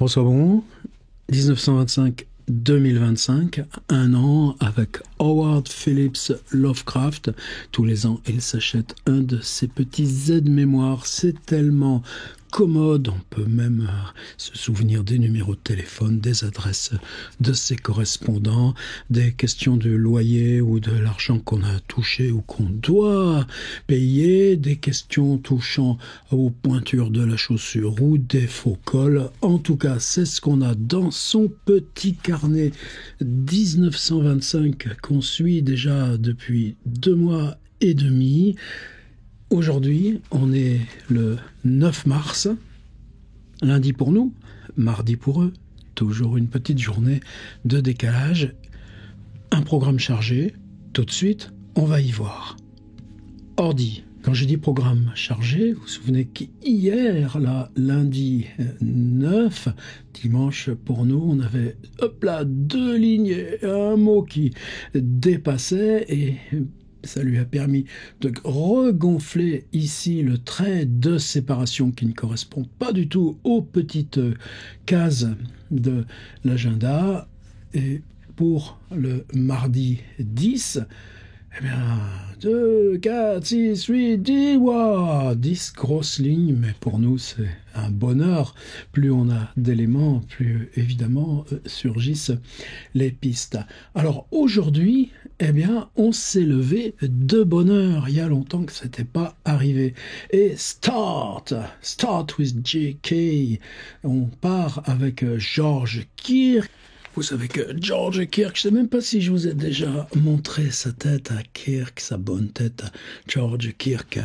François Bon, 1925-2025, un an avec Howard Phillips Lovecraft. Tous les ans, il s'achète un de ses petits aides-mémoires. C'est tellement commode, on peut même se souvenir des numéros de téléphone, des adresses de ses correspondants, des questions de loyer ou de l'argent qu'on a touché ou qu'on doit payer, des questions touchant aux pointures de la chaussure ou des faux cols. En tout cas, c'est ce qu'on a dans son petit carnet 1925 qu'on suit déjà depuis 2 mois et demi. Aujourd'hui, on est le 9 mars, lundi pour nous, mardi pour eux, toujours une petite journée de décalage, un programme chargé. Tout de suite, on va y voir. Ordi, quand j'ai dit programme chargé, vous vous souvenez qu'hier, là, lundi 9, dimanche pour nous, on avait, hop là, 2 lignes et un mot qui dépassait et ça lui a permis de regonfler ici le trait de séparation qui ne correspond pas du tout aux petites cases de l'agenda. Et pour le mardi 10, eh bien, 2, 4, 6, 8, 10, wow, 10 grosses lignes, mais pour nous, c'est un bonheur. Plus on a d'éléments, plus évidemment surgissent les pistes. Alors aujourd'hui, eh bien, on s'est levé de bonne heure. Il y a longtemps que c'était pas arrivé. Et start with J.K. On part avec George Kirk. Vous savez que George Kirk, je ne sais même pas si je vous ai déjà montré sa tête à Kirk, sa bonne tête à George Kirk.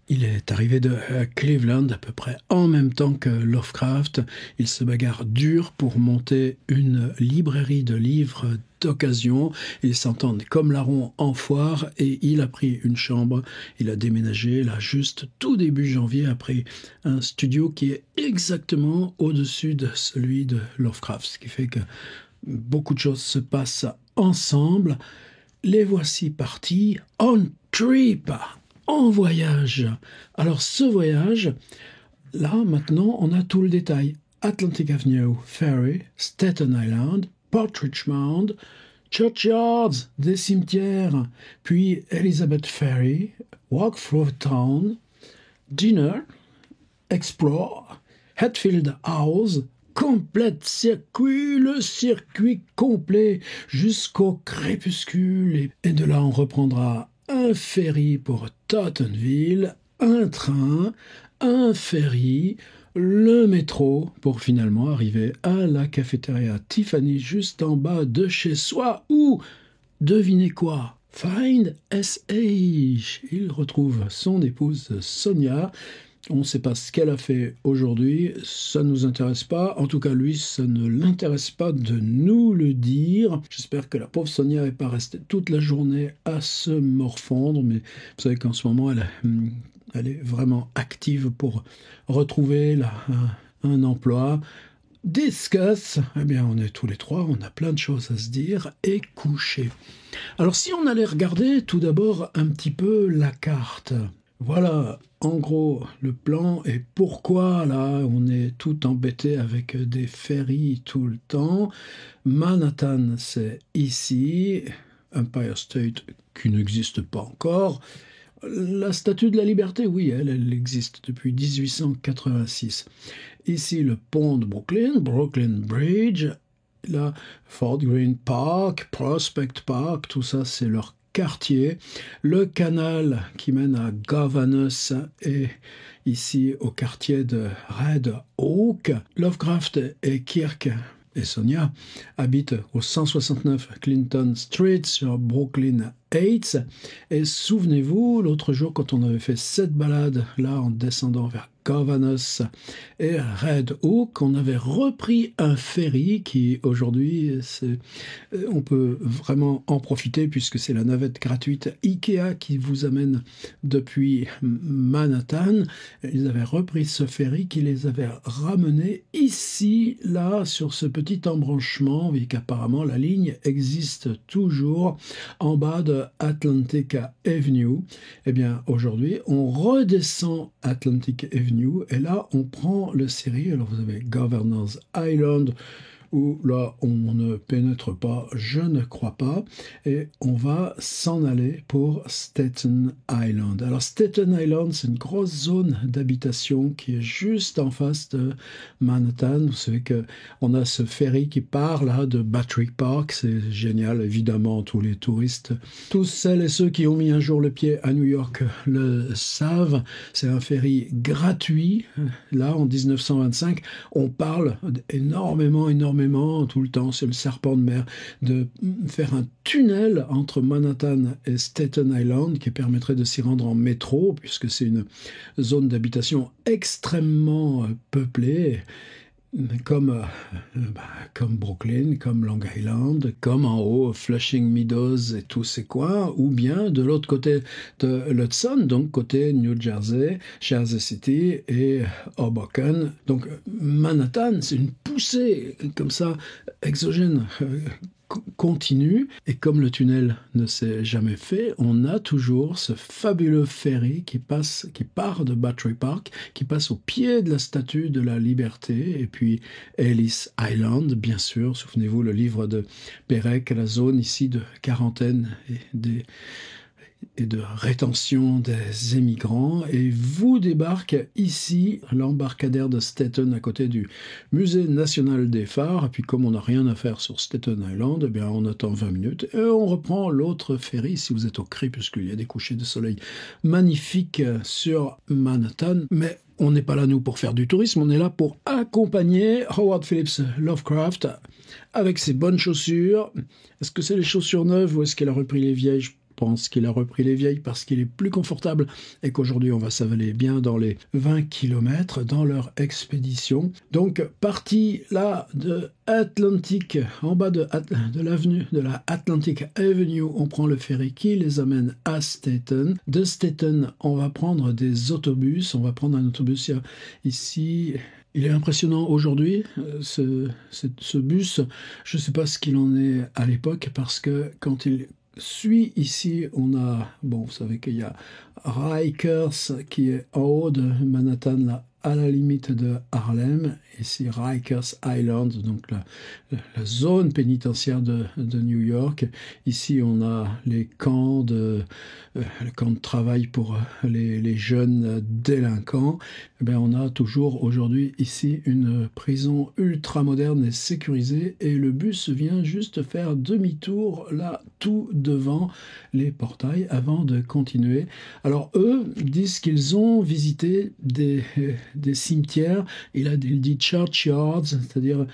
Il est arrivé de Cleveland à peu près en même temps que Lovecraft. Il se bagarre dur pour monter une librairie de livres d'occasion. Ils s'entendent comme larrons en foire et il a pris une chambre. Il a déménagé là juste tout début janvier après un studio qui est exactement au-dessus de celui de Lovecraft. Ce qui fait que beaucoup de choses se passent ensemble. Les voici partis on trip, en voyage. Alors ce voyage, là maintenant on a tout le détail. Atlantic Avenue Ferry, Staten Island, Partridge Mound, churchyards, des cimetières, puis Elizabeth Ferry, Walk Through Town, Dinner, Explore, Hatfield House, complète circuit, le circuit complet jusqu'au crépuscule. Et de là, on reprendra un ferry pour Tottenville, un train, un ferry, le métro pour finalement arriver à la cafétéria Tiffany juste en bas de chez soi où, devinez quoi, Find S.H. Il retrouve son épouse Sonia. On ne sait pas ce qu'elle a fait aujourd'hui, ça ne nous intéresse pas. En tout cas, lui, ça ne l'intéresse pas de nous le dire. J'espère que la pauvre Sonia n'est pas restée toute la journée à se morfondre, mais vous savez qu'en ce moment, elle est vraiment active pour retrouver là, un emploi. Discuss, eh bien on est tous les trois, on a plein de choses à se dire et coucher. Alors si on allait regarder tout d'abord un petit peu la carte. Voilà, en gros, le plan et pourquoi, là, on est tout embêté avec des ferries tout le temps. Manhattan, c'est ici. Empire State, qui n'existe pas encore. La Statue de la Liberté, oui, elle existe depuis 1886. Ici, le pont de Brooklyn, Brooklyn Bridge. Là, Fort Greene Park, Prospect Park, tout ça, c'est leur quartier. Le canal qui mène à Gowanus et ici au quartier de Red Oak. Lovecraft et Kirk et Sonia habitent au 169 Clinton Street sur Brooklyn Heights. Et souvenez-vous, l'autre jour, quand on avait fait cette balade là en descendant vers Gowanus et Red Oak, on avait repris un ferry qui aujourd'hui, on peut vraiment en profiter puisque c'est la navette gratuite Ikea qui vous amène depuis Manhattan. Ils avaient repris ce ferry qui les avait ramenés ici, là, sur ce petit embranchement. Vous voyez qu'apparemment la ligne existe toujours en bas de de Atlantic Avenue. Eh bien, aujourd'hui, on redescend Atlantic Avenue et là, on prend le série. Alors, vous avez Governor's Island, où là, on ne pénètre pas, je ne crois pas, et on va s'en aller pour Staten Island. Alors, Staten Island, c'est une grosse zone d'habitation qui est juste en face de Manhattan. Vous savez qu'on a ce ferry qui part là de Battery Park, c'est génial, évidemment, tous les touristes, tous celles et ceux qui ont mis un jour le pied à New York le savent, c'est un ferry gratuit. Là, en 1925, on parle énormément tout le temps, c'est le serpent de mer, de faire un tunnel entre Manhattan et Staten Island qui permettrait de s'y rendre en métro, puisque c'est une zone d'habitation extrêmement peuplée, comme Brooklyn, comme Long Island, comme en haut Flushing Meadows et tous ces coins, ou bien de l'autre côté de l'Hudson, donc côté New Jersey, Jersey City et Hoboken. Donc Manhattan, c'est une poussée comme ça exogène continue, et comme le tunnel ne s'est jamais fait, on a toujours ce fabuleux ferry qui part de Battery Park, qui passe au pied de la Statue de la Liberté, et puis Ellis Island, bien sûr, souvenez-vous le livre de Perec, la zone ici de quarantaine et de rétention des émigrants, et vous débarque ici l'embarcadère de Staten à côté du Musée national des phares, et puis comme on n'a rien à faire sur Staten Island, eh bien on attend 20 minutes et on reprend l'autre ferry si vous êtes au crépuscule. Il y a des couchers de soleil magnifiques sur Manhattan, mais on n'est pas là nous pour faire du tourisme, on est là pour accompagner Howard Phillips Lovecraft avec ses bonnes chaussures. Est-ce que c'est les chaussures neuves ou est-ce qu'elle a repris les vieilles? Je pense qu'il a repris les vieilles parce qu'il est plus confortable et qu'aujourd'hui on va s'avaler bien dans les 20 km dans leur expédition. Donc parti là de Atlantic, en bas de l'avenue de la Atlantic Avenue, on prend le ferry qui les amène à Staten. De Staten, on va prendre des autobus, on va prendre un autobus ici. Il est impressionnant aujourd'hui, ce bus. Je ne sais pas ce qu'il en est à l'époque parce que quand il suit ici, on a, vous savez qu'il y a Rikers qui est en haut de Manhattan, là, à la limite de Harlem, ici Rikers Island, donc la zone pénitentiaire de New York. Ici, on a les camps de travail pour les jeunes délinquants. Eh bien, on a toujours aujourd'hui ici une prison ultra moderne et sécurisée, et le bus vient juste faire demi-tour là, tout devant les portails avant de continuer. Alors eux disent qu'ils ont visité des cimetières. Il dit churchyards, c'est-à-dire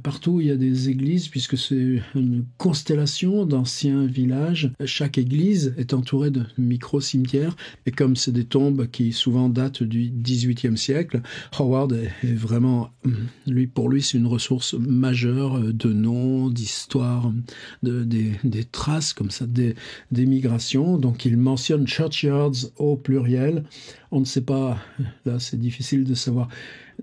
partout où il y a des églises, puisque c'est une constellation d'anciens villages. Chaque église est entourée de micro-cimetières, et comme c'est des tombes qui souvent datent du XVIIIe siècle, Howard est vraiment, pour lui, c'est une ressource majeure de noms, d'histoires, des traces comme ça, des migrations. Donc il mentionne churchyards au pluriel. On ne sait pas, là c'est difficile de savoir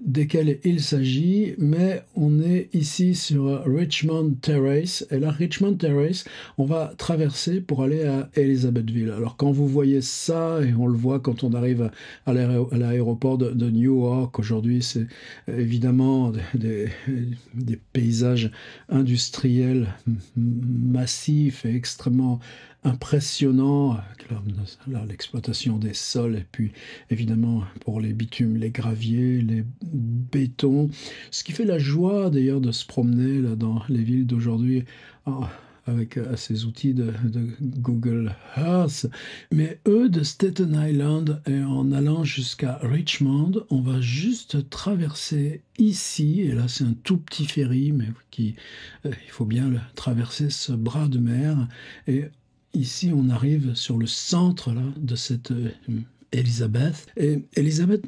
desquels il s'agit, mais on est ici sur Richmond Terrace, et là Richmond Terrace, on va traverser pour aller à Elizabethville. Alors quand vous voyez ça, et on le voit quand on arrive à l'aéroport de Newark, aujourd'hui c'est évidemment des paysages industriels massifs et extrêmement impressionnant, là, l'exploitation des sols, et puis évidemment pour les bitumes, les graviers, les bétons, ce qui fait la joie d'ailleurs de se promener là dans les villes d'aujourd'hui avec ces outils de Google Earth. Mais eux, de Staten Island, et en allant jusqu'à Richmond, on va juste traverser ici, et là c'est un tout petit ferry, mais il faut bien traverser ce bras de mer, et ici, on arrive sur le centre là, de cette Elizabeth. Et Elizabeth,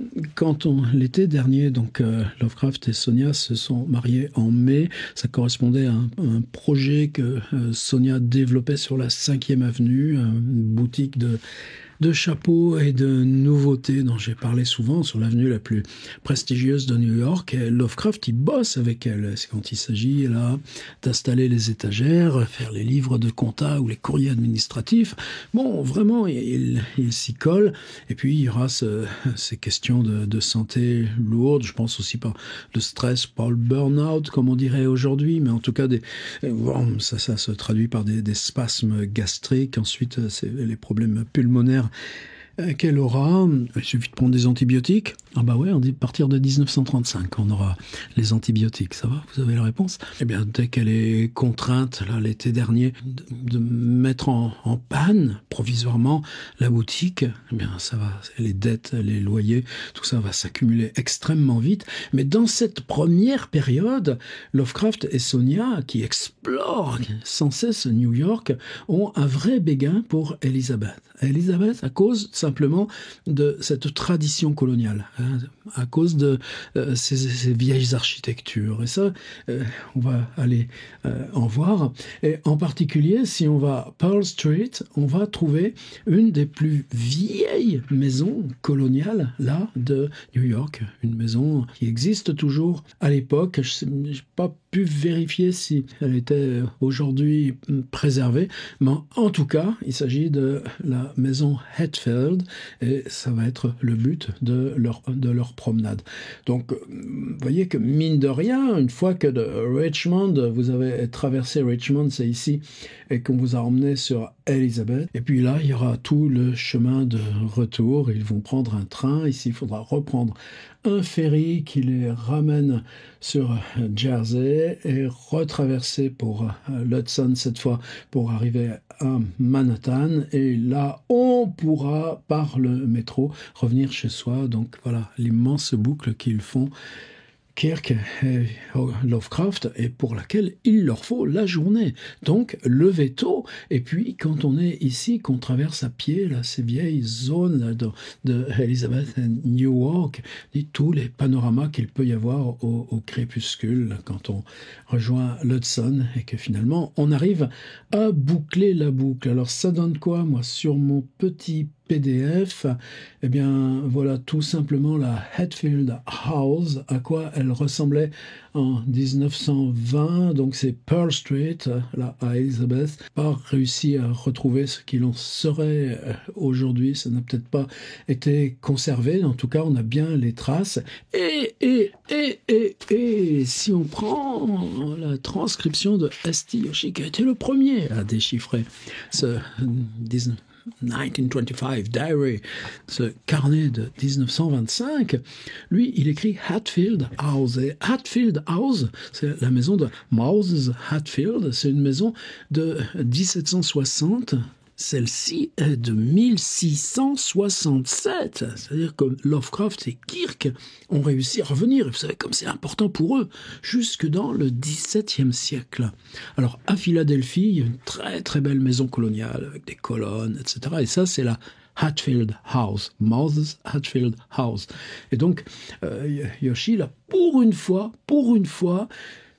l'été dernier, donc Lovecraft et Sonia se sont mariés en mai. Ça correspondait à un projet que Sonia développait sur la 5e avenue, une boutique de chapeaux et de nouveautés dont j'ai parlé souvent sur l'avenue la plus prestigieuse de New York. Et Lovecraft, il bosse avec elle. C'est quand il s'agit là d'installer les étagères, faire les livres de compta ou les courriers administratifs. Bon, vraiment, il s'y colle. Et puis, il y aura ces questions de santé lourdes. Je pense aussi par le stress, par le burn-out, comme on dirait aujourd'hui. Mais en tout cas, bon, ça se traduit par des spasmes gastriques. Ensuite, c'est les problèmes pulmonaires qu'elle aura. Il suffit de prendre des antibiotiques. Ah bah ouais, on dit à partir de 1935, on aura les antibiotiques. Ça va? Vous avez la réponse? Eh bien, dès qu'elle est contrainte, là, l'été dernier, de mettre en panne, provisoirement, la boutique, eh bien, ça va, les dettes, les loyers, tout ça va s'accumuler extrêmement vite. Mais dans cette première période, Lovecraft et Sonia, qui explorent sans cesse New York, ont un vrai béguin pour Elizabeth. Elizabeth, à cause simplement de cette tradition coloniale, hein, à cause de ces vieilles architectures. Et ça, on va aller en voir. Et en particulier, si on va à Pearl Street, on va trouver une des plus vieilles maisons coloniales là de New York. Une maison qui existe toujours à l'époque. Je n'ai pas pu vérifier si elle était aujourd'hui préservée, mais en tout cas, il s'agit de la maison Hatfield et ça va être le but de leur promenade. Donc, vous voyez que mine de rien, une fois que de Richmond, vous avez traversé Richmond, c'est ici, et qu'on vous a emmené sur Elizabeth, et puis là, il y aura tout le chemin de retour. Ils vont prendre un train. Ici, il faudra reprendre un ferry qui les ramène sur Jersey et retraverser pour l'Hudson cette fois pour arriver à Manhattan. Et là, on pourra, par le métro, revenir chez soi. Donc voilà, l'immense boucle qu'ils font, Kirk et Lovecraft, et pour laquelle il leur faut la journée. Donc, lever tôt, et puis quand on est ici, qu'on traverse à pied là, ces vieilles zones là, de Elizabeth et Newark, tous les panoramas qu'il peut y avoir au crépuscule, là, quand on rejoint l'Hudson, et que finalement, on arrive à boucler la boucle. Alors, ça donne quoi, moi, sur mon petit PDF, eh bien voilà tout simplement la Hatfield House, à quoi elle ressemblait en 1920, donc c'est Pearl Street, là à Elizabeth, pas réussi à retrouver ce qu'il en serait aujourd'hui, ça n'a peut-être pas été conservé, en tout cas on a bien les traces, et si on prend la transcription de S.T. Yoshi, qui a été le premier à déchiffrer ce 1925 Diary, ce carnet de 1925, lui, il écrit Hatfield House. Et Hatfield House, c'est la maison de Moses Hatfield, c'est une maison de 1760. Celle-ci est de 1667, c'est-à-dire que Lovecraft et Kirk ont réussi à revenir, et vous savez comme c'est important pour eux, jusque dans le XVIIe siècle. Alors à Philadelphie, il y a une très très belle maison coloniale avec des colonnes, etc. Et ça c'est la Hatfield House, Moses Hatfield House. Et donc Yoshi, là, pour une fois,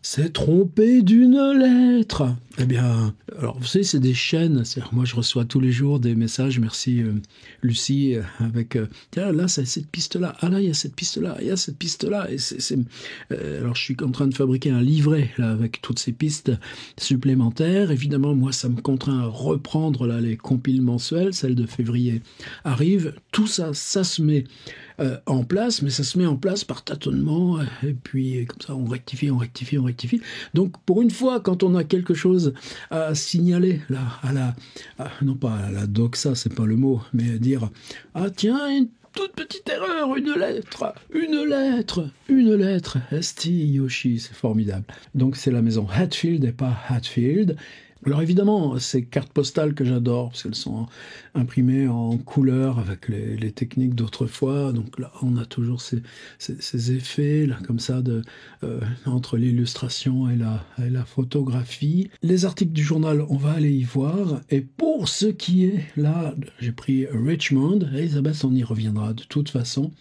s'est trompé d'une lettre. Eh bien, alors vous savez, c'est des chaînes. Moi, je reçois tous les jours des messages. Merci Lucie, avec là, c'est cette piste-là. Ah là, il y a cette piste-là. Il y a cette piste-là. Et alors, je suis en train de fabriquer un livret là avec toutes ces pistes supplémentaires. Évidemment, moi, ça me contraint à reprendre là les compiles mensuels. Celle de février arrive. Tout ça, ça se met en place, mais ça se met en place par tâtonnement, et puis comme ça on rectifie. Donc pour une fois, quand on a quelque chose à signaler là, non pas à la doxa, c'est pas le mot, mais dire ah tiens, une toute petite erreur, une lettre, Esti Yoshi, c'est formidable. Donc c'est la maison Hatfield et pas Hatfield. Alors évidemment, ces cartes postales que j'adore, parce qu'elles sont imprimées en couleur avec les techniques d'autrefois. Donc là, on a toujours ces effets là, comme ça entre l'illustration et la photographie. Les articles du journal, on va aller y voir. Et pour ce qui est là, j'ai pris Richmond. Elisabeth, on y reviendra de toute façon.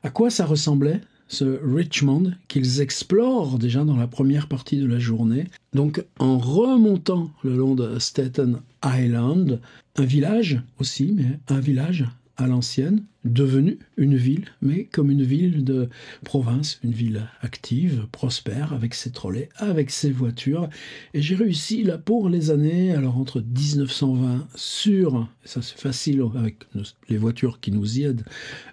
À quoi ça ressemblait ce Richmond qu'ils explorent déjà dans la première partie de la journée. Donc en remontant le long de Staten Island, un village aussi, mais un village à l'ancienne, devenu une ville, mais comme une ville de province, une ville active, prospère, avec ses trolleys, avec ses voitures. Et j'ai réussi là pour les années, alors entre 1920 ça c'est facile avec les voitures qui nous y aident,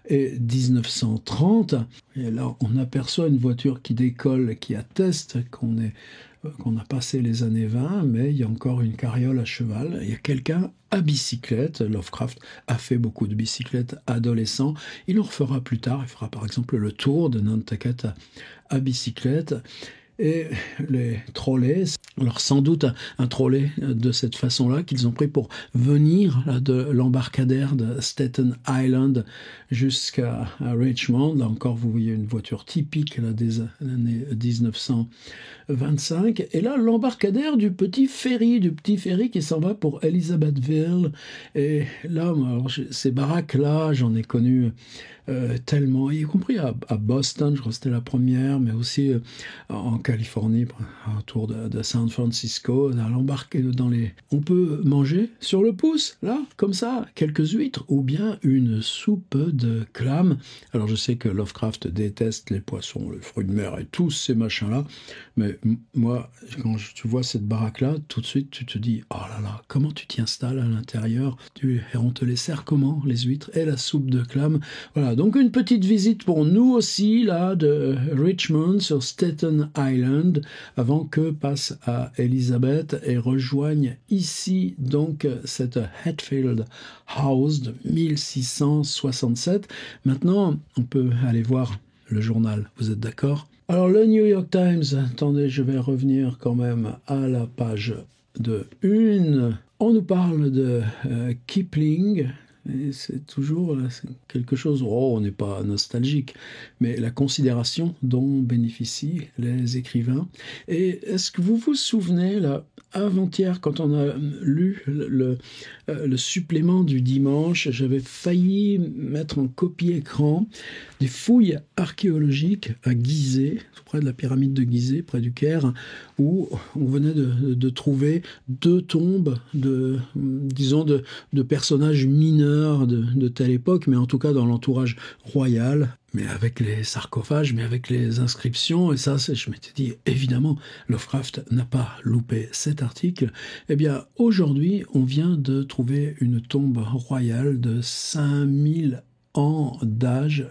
et 1930, et là on aperçoit une voiture qui décolle, qui atteste qu'on a passé les années 20, mais il y a encore une carriole à cheval. Il y a quelqu'un à bicyclette. Lovecraft a fait beaucoup de bicyclettes adolescents. Il en refera plus tard. Il fera par exemple le tour de Nantucket à bicyclette. Et les trolleys, alors sans doute un trolley de cette façon-là qu'ils ont pris pour venir là, de l'embarcadère de Staten Island jusqu'à Richmond. Là encore, vous voyez une voiture typique là, des années 1925. Et là, l'embarcadère du petit ferry qui s'en va pour Elizabethville. Et là, alors, ces baraques-là, j'en ai connu tellement, y compris à Boston, je crois que c'était la première, mais aussi en Californie, autour de San Francisco, à l'embarquer dans les... On peut manger sur le pouce, là, comme ça, quelques huîtres, ou bien une soupe de clams. Alors je sais que Lovecraft déteste les poissons, les fruits de mer et tous ces machins-là, mais moi, quand tu vois cette baraque-là, tout de suite, tu te dis, oh là là, comment tu t'y installes à l'intérieur? Et on te les sert comment, les huîtres et la soupe de clams? Voilà, donc une petite visite pour nous aussi, là, de Richmond sur Staten Island, avant que passe à Elizabeth et rejoigne ici, donc, cette Hatfield House de 1667. Maintenant, on peut aller voir le journal, vous êtes d'accord? Alors, le New York Times, attendez, je vais revenir quand même à la page de une. On nous parle de Kipling. Et c'est toujours quelque chose, on n'est pas nostalgique, mais la considération dont bénéficient les écrivains. Et est-ce que vous vous souvenez, là, avant-hier, quand on a lu le supplément du dimanche, j'avais failli mettre en copie-écran des fouilles archéologiques à Gizeh, près de la pyramide de Gizeh, près du Caire, où on venait de trouver 2 tombes de personnages mineurs de telle époque, mais en tout cas dans l'entourage royal, mais avec les sarcophages, mais avec les inscriptions. Et ça, je m'étais dit, évidemment, Lovecraft n'a pas loupé cet article. Eh bien, aujourd'hui, on vient de trouver une tombe royale de 5000 ans d'âge.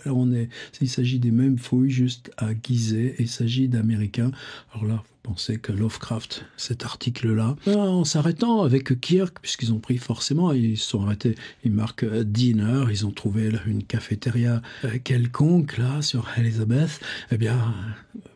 Il s'agit des mêmes fouilles, juste à Gizeh, et il s'agit d'Américains. Alors là, vous pensez que Lovecraft, cet article-là, en s'arrêtant avec Kirk, puisqu'ils ont pris forcément, ils se sont arrêtés, ils marquent dinner, ils ont trouvé une cafétéria quelconque, là, sur Elizabeth, eh bien,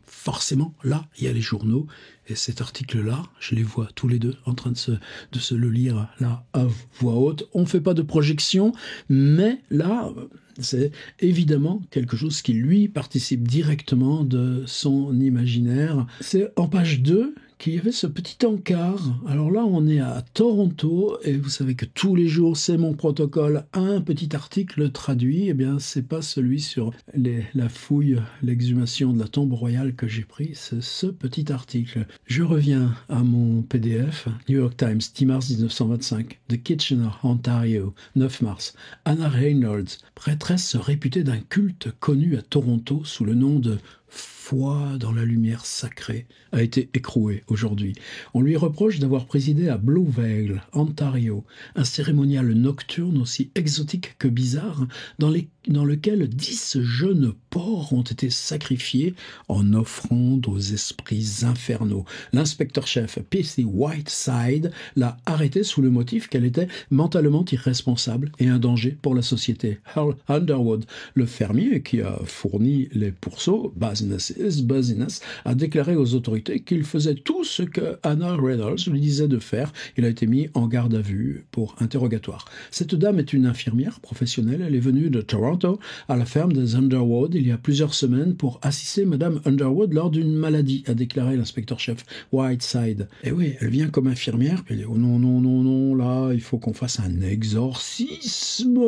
forcément, là, il y a les journaux, et cet article-là, je les vois tous les deux en train de se le lire, là, à voix haute. On ne fait pas de projection, mais là, c'est évidemment quelque chose qui, lui, participe directement de son imaginaire. C'est en page 2 qu'il y avait ce petit encart. Alors là, on est à Toronto, et vous savez que tous les jours, c'est mon protocole, un petit article traduit. Eh bien, c'est pas celui sur la fouille, l'exhumation de la tombe royale que j'ai pris, c'est ce petit article. Je reviens à mon PDF, New York Times, 10 mars 1925, de Kitchener, Ontario, 9 mars. Anna Reynolds, prêtresse réputée d'un culte connu à Toronto sous le nom de foi dans la lumière sacrée, a été écrouée aujourd'hui. On lui reproche d'avoir présidé à Blue Vale, Ontario, un cérémonial nocturne aussi exotique que bizarre, dans lequel 10 jeunes porcs ont été sacrifiés en offrande aux esprits infernaux. L'inspecteur-chef P.C. Whiteside l'a arrêtée sous le motif qu'elle était mentalement irresponsable et un danger pour la société. Earl Underwood, le fermier qui a fourni les pourceaux, base his business, a déclaré aux autorités qu'il faisait tout ce que Hannah Reynolds lui disait de faire. Il a été mis en garde à vue pour interrogatoire. Cette dame est une infirmière professionnelle. Elle est venue de Toronto à la ferme des Underwood il y a plusieurs semaines pour assister Madame Underwood lors d'une maladie, a déclaré l'inspecteur-chef Whiteside. Et oui, elle vient comme infirmière, puis elle dit « Oh non, non, non, non, là, il faut qu'on fasse un exorcisme !»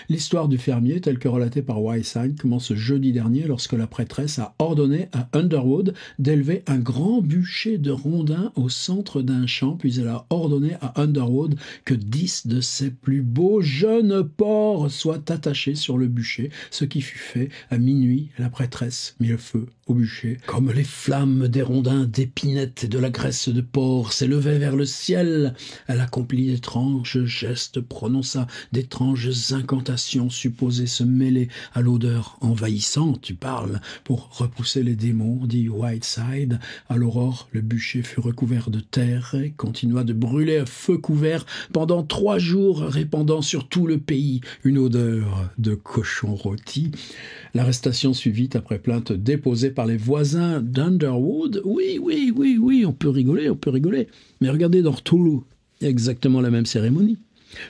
L'histoire du fermier, telle que relatée par Whiteside, commence jeudi dernier lorsque la prêtresse a ordonné à Underwood d'élever un grand bûcher de rondins au centre d'un champ, puis elle a ordonné à Underwood que 10 de ses plus beaux jeunes porcs soient attachés sur le bûcher, ce qui fut fait. À minuit, la prêtresse mit le feu au bûcher. Comme les flammes des rondins d'épinettes et de la graisse de porc s'élevaient vers le ciel, elle accomplit d'étranges gestes, prononça d'étranges incantations supposées se mêler à l'odeur envahissante, tu parles, pour repousser les démons, dit Whiteside. À l'aurore, le bûcher fut recouvert de terre et continua de brûler à feu couvert pendant 3 jours, répandant sur tout le pays une odeur de cochon rôti. L'arrestation suivit après plainte déposée par les voisins d'Underwood. Oui, on peut rigoler. Mais regardez dans Toulouse, il y a exactement la même cérémonie.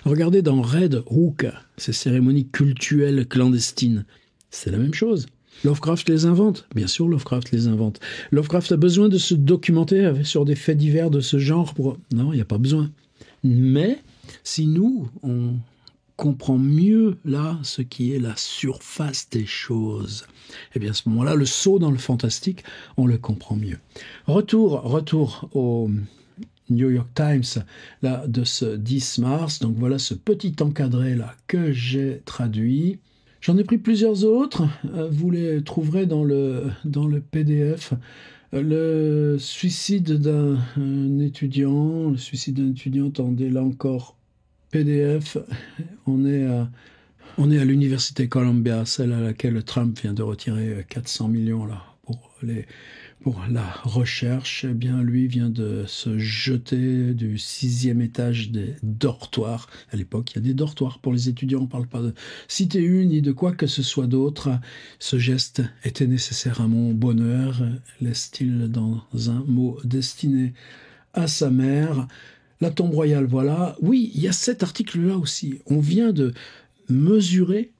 Regardez dans Red Hook, ces cérémonies cultuelles clandestines. C'est la même chose. Lovecraft les invente. Bien sûr, Lovecraft les invente. Lovecraft a besoin de se documenter sur des faits divers de ce genre pour... Non, il n'y a pas besoin. Mais si nous, on comprend mieux là ce qui est la surface des choses, eh bien à ce moment-là, le saut dans le fantastique, on le comprend mieux. Retour au New York Times là, de ce 10 mars. Donc voilà ce petit encadré là que j'ai traduit. J'en ai pris plusieurs autres. Vous les trouverez dans le PDF. Le suicide d'un étudiant. Attendez, là encore, PDF. On est à l'université Columbia, celle à laquelle Trump vient de retirer 400 millions là, pour la recherche. Eh bien, lui vient de se jeter du 6e étage des dortoirs. À l'époque, il y a des dortoirs pour les étudiants. On ne parle pas de cité une ni de quoi que ce soit d'autre. Ce geste était nécessaire à mon bonheur, laisse-t-il dans un mot destiné à sa mère. La tombe royale, voilà. Oui, il y a cet article-là aussi. On vient de mesurer,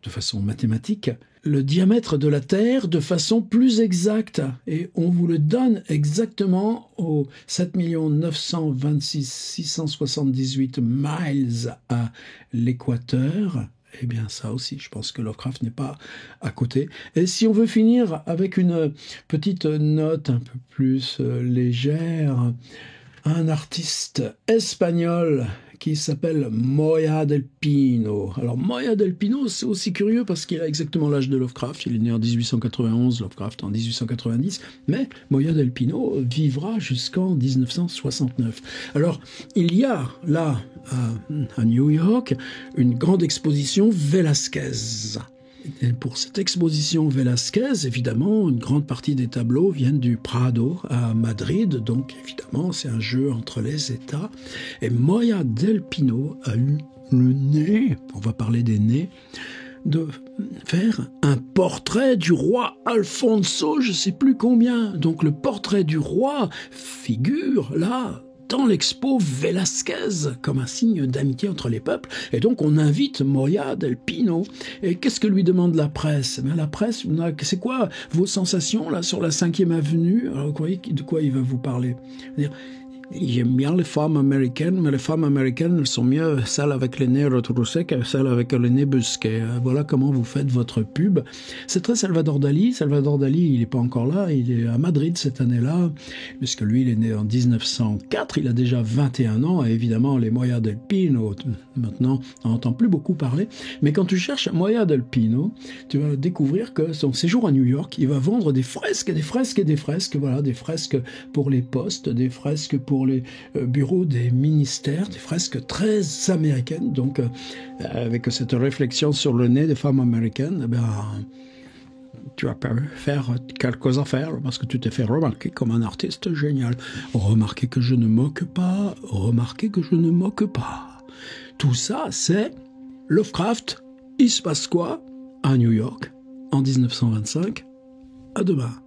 de façon mathématique, le diamètre de la Terre de façon plus exacte. Et on vous le donne exactement aux 7 926 678 miles à l'équateur. Eh bien, ça aussi, je pense que Lovecraft n'est pas à côté. Et si on veut finir avec une petite note un peu plus légère, un artiste espagnol qui s'appelle Moya del Pino. Alors Moya del Pino, c'est aussi curieux parce qu'il a exactement l'âge de Lovecraft. Il est né en 1891, Lovecraft en 1890, mais Moya del Pino vivra jusqu'en 1969. Alors, il y a là, à New York, une grande exposition Velázquez. Et pour cette exposition Velázquez, évidemment, une grande partie des tableaux viennent du Prado à Madrid, donc évidemment c'est un jeu entre les États. Et Moya del Pino a eu le nez, on va parler des nez, de faire un portrait du roi Alfonso, je ne sais plus combien. Donc le portrait du roi figure là dans l'expo Velázquez comme un signe d'amitié entre les peuples. Et donc on invite Moya del Pino. Et qu'est-ce que lui demande la presse? La presse, c'est quoi vos sensations là sur la 5e avenue? Alors, vous croyez de quoi il va vous parler? J'aime bien les femmes américaines, mais les femmes américaines, elles sont mieux celles avec les nez retroussés que celles avec les nez busqués. Voilà comment vous faites votre pub. C'est très Salvador Dali. Salvador Dali, il n'est pas encore là. Il est à Madrid cette année-là, puisque lui, il est né en 1904. Il a déjà 21 ans. Et évidemment, les Moya del Pino, maintenant, on n'entend plus beaucoup parler. Mais quand tu cherches Moya del Pino, tu vas découvrir que son séjour à New York, il va vendre des fresques et des fresques et des fresques. Voilà, des fresques pour les postes, des fresques pour les bureaux des ministères, des fresques très américaines, donc avec cette réflexion sur le nez des femmes américaines, tu vas faire quelques affaires parce que tu t'es fait remarquer comme un artiste génial. Remarquez que je ne moque pas, Tout ça, c'est Lovecraft. Il se passe quoi à New York en 1925? À demain.